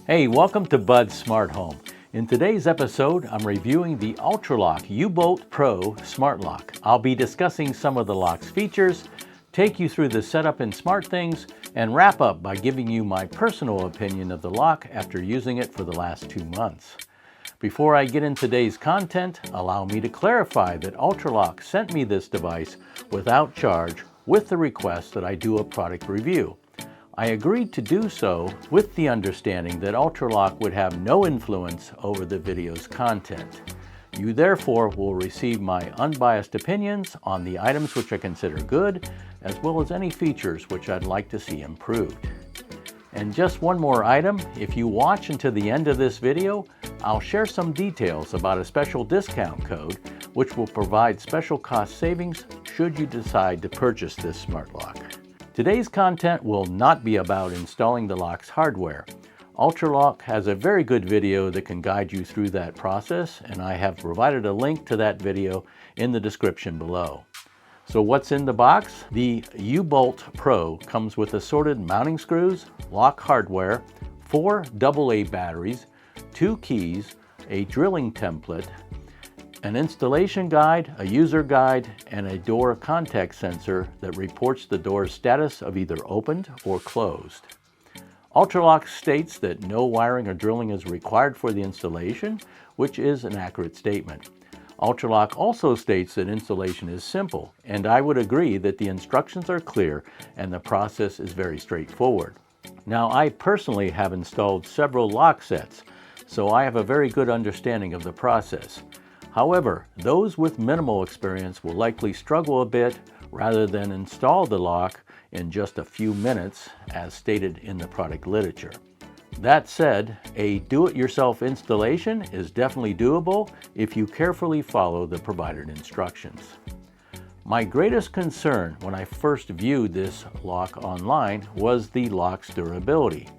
Hey, welcome to Bud's Smart Home. In today's episode, I'm reviewing the UltraLoq U-Bolt Pro Smart Lock. I'll be discussing some of the lock's features, take you through the setup in SmartThings, and wrap up by giving you my personal opinion of the lock after using it for the last 2 months. Before I get into today's content, allow me to clarify that UltraLoq sent me this device without charge with the request that I do a product review. I agreed to do so with the understanding that UltraLoq would have no influence over the video's content. You therefore will receive my unbiased opinions on the items which I consider good, as well as any features which I'd like to see improved. And just one more item, if you watch until the end of this video, I'll share some details about a special discount code which will provide special cost savings should you decide to purchase this smart lock. Today's content will not be about installing the lock's hardware. UltraLoq has a very good video that can guide you through that process, and I have provided a link to that video in the description below. So what's in the box? The U-Bolt Pro comes with assorted mounting screws, lock hardware, 4 AA batteries, 2 keys, a drilling template, an installation guide, a user guide, and a door contact sensor that reports the door's status of either opened or closed. UltraLoq states that no wiring or drilling is required for the installation, which is an accurate statement. UltraLoq also states that installation is simple, and I would agree that the instructions are clear and the process is very straightforward. Now, I personally have installed several lock sets, so I have a very good understanding of the process. However, those with minimal experience will likely struggle a bit rather than install the lock in just a few minutes, as stated in the product literature. That said, a do-it-yourself installation is definitely doable if you carefully follow the provided instructions. My greatest concern when I first viewed this lock online was the lock's durability.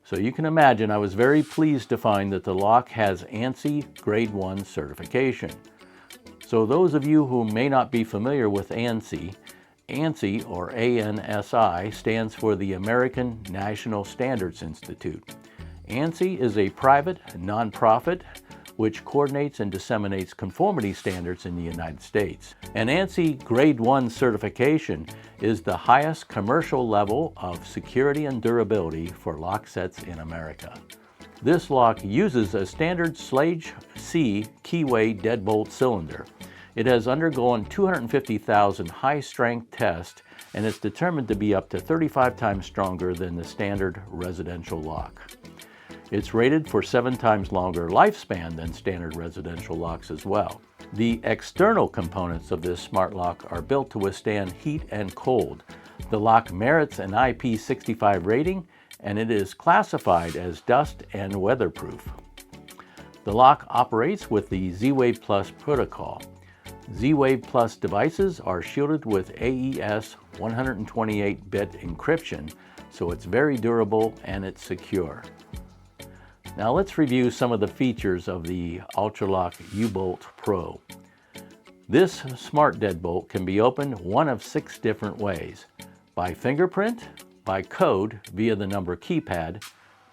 So you can imagine I was very pleased to find that the lock has ANSI Grade 1 certification. So those of you who may not be familiar with ANSI, ANSI or ANSI stands for the American National Standards Institute. ANSI is a private nonprofit which coordinates and disseminates conformity standards in the United States. An ANSI Grade 1 certification is the highest commercial level of security and durability for lock sets in America. This lock uses a standard Slage C keyway deadbolt cylinder. It has undergone 250,000 high-strength tests and is determined to be up to 35 times stronger than the standard residential lock. It's rated for 7 times longer lifespan than standard residential locks as well. The external components of this smart lock are built to withstand heat and cold. The lock merits an IP65 rating, and it is classified as dust and weatherproof. The lock operates with the Zwave Plus protocol. Zwave Plus devices are shielded with AES 128-bit encryption, so it's very durable and it's secure. Now let's review some of the features of the UltraLoq U-Bolt Pro. This smart deadbolt can be opened one of 6 different ways: by fingerprint, by code via the number keypad,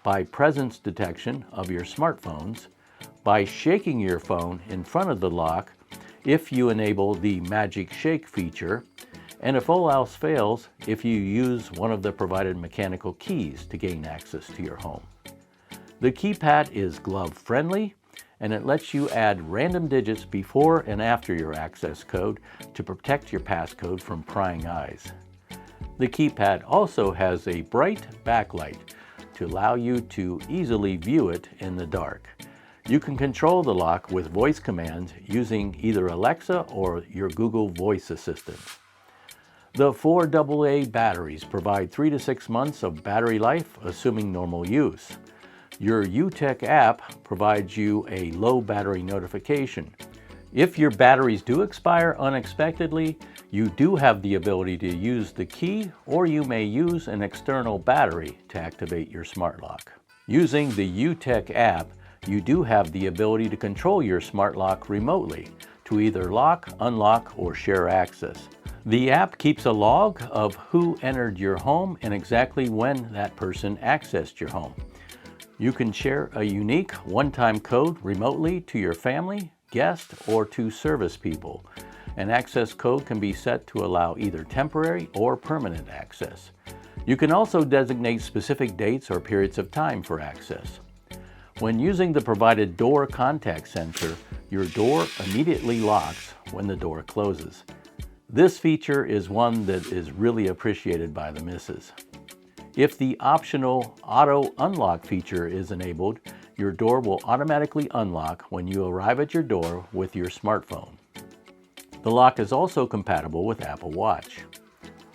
by presence detection of your smartphones, by shaking your phone in front of the lock if you enable the Magic Shake feature, and if all else fails, if you use one of the provided mechanical keys to gain access to your home. The keypad is glove-friendly, and it lets you add random digits before and after your access code to protect your passcode from prying eyes. The keypad also has a bright backlight to allow you to easily view it in the dark. You can control the lock with voice commands using either Alexa or your Google Voice Assistant. The 4 AA batteries provide 3 to 6 months of battery life, assuming normal use. Your U-Tec app provides you a low battery notification. If your batteries do expire unexpectedly, you do have the ability to use the key, or you may use an external battery to activate your smart lock. Using the U-Tec app, you do have the ability to control your smart lock remotely to either lock, unlock, or share access. The app keeps a log of who entered your home and exactly when that person accessed your home. You can share a unique one-time code remotely to your family, guests, or to service people. An access code can be set to allow either temporary or permanent access. You can also designate specific dates or periods of time for access. When using the provided door contact sensor, your door immediately locks when the door closes. This feature is one that is really appreciated by the missus. If the optional auto unlock feature is enabled, your door will automatically unlock when you arrive at your door with your smartphone. The lock is also compatible with Apple Watch.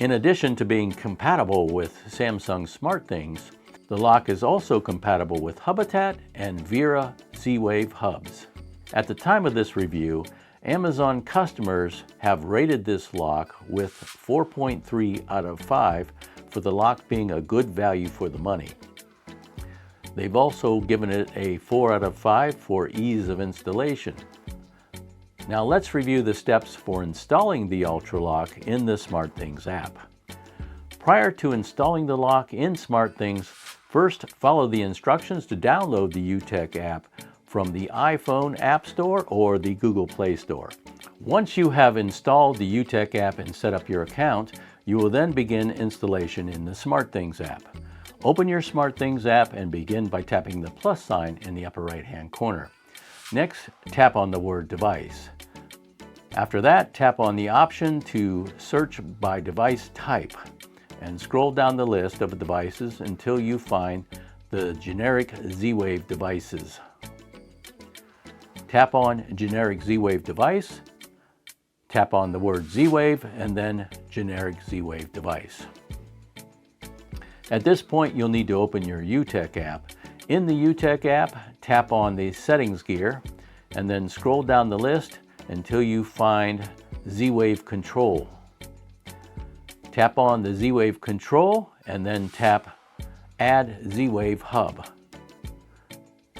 In addition to being compatible with Samsung SmartThings, the lock is also compatible with Hubitat and Vera Z-Wave hubs. At the time of this review, Amazon customers have rated this lock with 4.3 out of 5 for the lock being a good value for the money. They've also given it a 4 out of 5 for ease of installation. Now let's review the steps for installing the UltraLoq in the SmartThings app. Prior to installing the lock in SmartThings, first follow the instructions to download the U-Tec app from the iPhone App Store or the Google Play Store. Once you have installed the U-Tec app and set up your account, you will then begin installation in the SmartThings app. Open your SmartThings app and begin by tapping the plus sign in the upper right-hand corner. Next, tap on the word device. After that, tap on the option to search by device type and scroll down the list of devices until you find the generic Z-Wave devices. Tap on generic Z-Wave device, tap on the word Z-Wave, and then generic Z-Wave device. At this point, you'll need to open your U-Tec app. In the U-Tec app, tap on the settings gear and then scroll down the list until you find Z-Wave control. Tap on the Z-Wave control and then tap Add Z-Wave hub.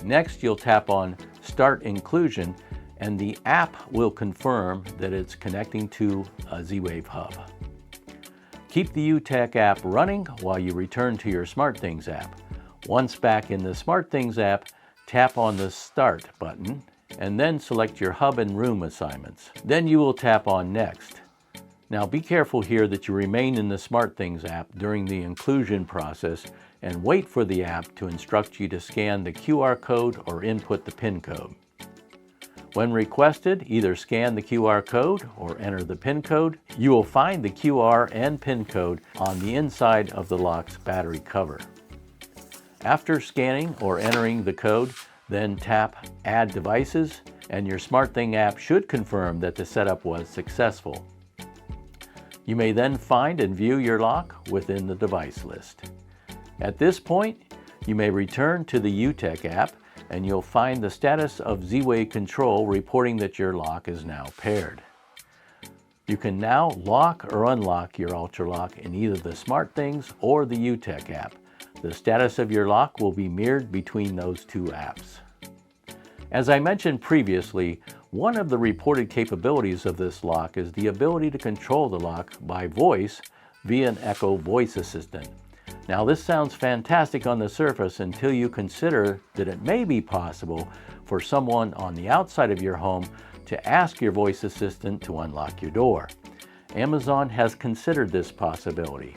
Next, you'll tap on Start Inclusion and the app will confirm that it's connecting to a Z-Wave hub. Keep the U-Tec app running while you return to your SmartThings app. Once back in the SmartThings app, tap on the Start button and then select your hub and room assignments. Then you will tap on Next. Now be careful here that you remain in the SmartThings app during the inclusion process and wait for the app to instruct you to scan the QR code or input the PIN code. When requested, either scan the QR code or enter the PIN code. You will find the QR and PIN code on the inside of the lock's battery cover. After scanning or entering the code, then tap Add Devices and your SmartThings app should confirm that the setup was successful. You may then find and view your lock within the device list. At this point, you may return to the U-Tec app and you'll find the status of Z-Wave control reporting that your lock is now paired. You can now lock or unlock your UltraLoq in either the SmartThings or the U-Tec app. The status of your lock will be mirrored between those two apps. As I mentioned previously, one of the reported capabilities of this lock is the ability to control the lock by voice via an Echo voice assistant. Now this sounds fantastic on the surface until you consider that it may be possible for someone on the outside of your home to ask your voice assistant to unlock your door. Amazon has considered this possibility.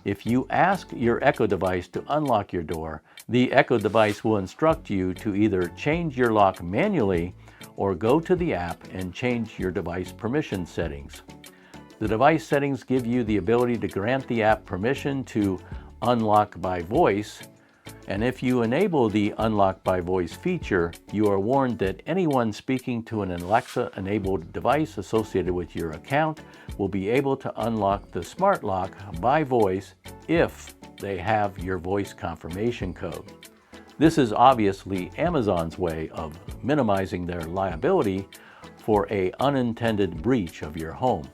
If you ask your Echo device to unlock your door, the Echo device will instruct you to either change your lock manually or go to the app and change your device permission settings. The device settings give you the ability to grant the app permission to unlock by voice, and if you enable the unlock by voice feature, you are warned that anyone speaking to an Alexa-enabled device associated with your account will be able to unlock the smart lock by voice if they have your voice confirmation code. This is obviously Amazon's way of minimizing their liability for an unintended breach of your home.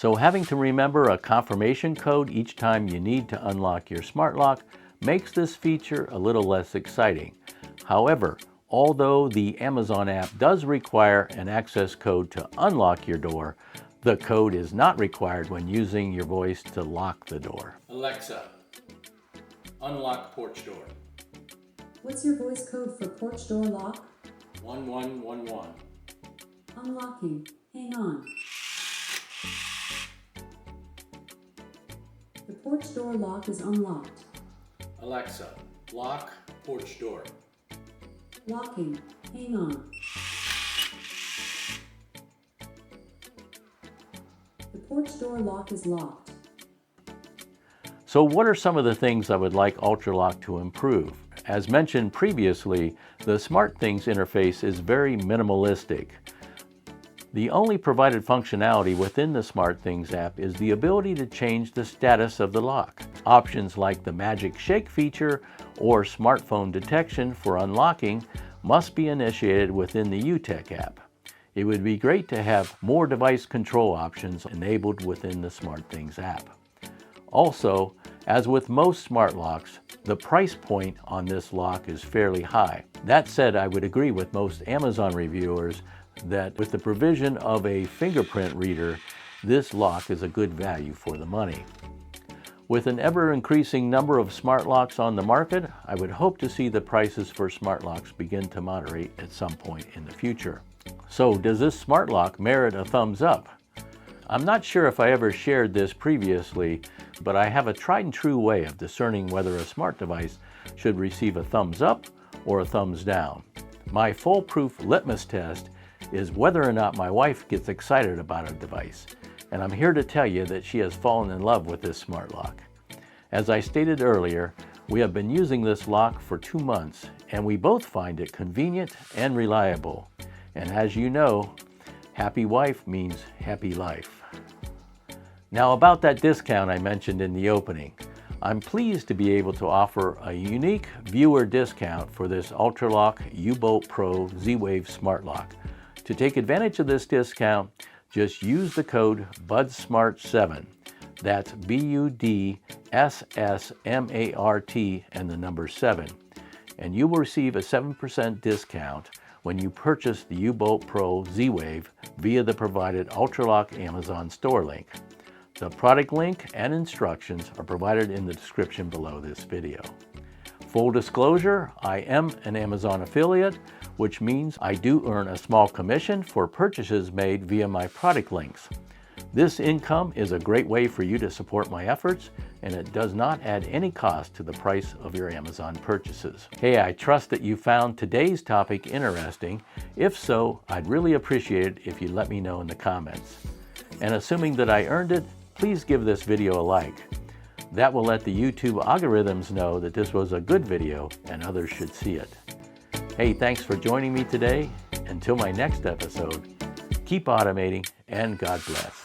So having to remember a confirmation code each time you need to unlock your smart lock makes this feature a little less exciting. However, although the Amazon app does require an access code to unlock your door, the code is not required when using your voice to lock the door. Alexa, unlock porch door. What's your voice code for porch door lock? 1111. Unlocking. Hang on. The porch door lock is unlocked. Alexa, lock porch door. Locking. Hang on. The porch door lock is locked. So what are some of the things I would like UltraLoq to improve? As mentioned previously, the SmartThings interface is very minimalistic. The only provided functionality within the SmartThings app is the ability to change the status of the lock. Options like the Magic Shake feature or smartphone detection for unlocking must be initiated within the U-Tec app. It would be great to have more device control options enabled within the SmartThings app. Also, as with most smart locks, the price point on this lock is fairly high. That said, I would agree with most Amazon reviewers that with the provision of a fingerprint reader, this lock is a good value for the money. With an ever-increasing number of smart locks on the market, I would hope to see the prices for smart locks begin to moderate at some point in the future. So, does this smart lock merit a thumbs up? I'm not sure if I ever shared this previously, but I have a tried and true way of discerning whether a smart device should receive a thumbs up or a thumbs down. My foolproof litmus test is whether or not my wife gets excited about a device, and I'm here to tell you that she has fallen in love with this smart lock. As I stated earlier, we have been using this lock for 2 months, and we both find it convenient and reliable. And as you know, happy wife means happy life. Now about that discount I mentioned in the opening. I'm pleased to be able to offer a unique viewer discount for this UltraLoq U-Bolt Pro Z-Wave Smart Lock. To take advantage of this discount, just use the code BUDSMART7. That's BUDSSMART and the number 7. And you will receive a 7% discount when you purchase the U-Bolt Pro Z-Wave via the provided UltraLoq Amazon store link. The product link and instructions are provided in the description below this video. Full disclosure, I am an Amazon affiliate, which means I do earn a small commission for purchases made via my product links. This income is a great way for you to support my efforts, and it does not add any cost to the price of your Amazon purchases. Hey, I trust that you found today's topic interesting. If so, I'd really appreciate it if you let me know in the comments. And assuming that I earned it, please give this video a like. That will let the YouTube algorithms know that this was a good video and others should see it. Hey, thanks for joining me today. Until my next episode, keep automating and God bless.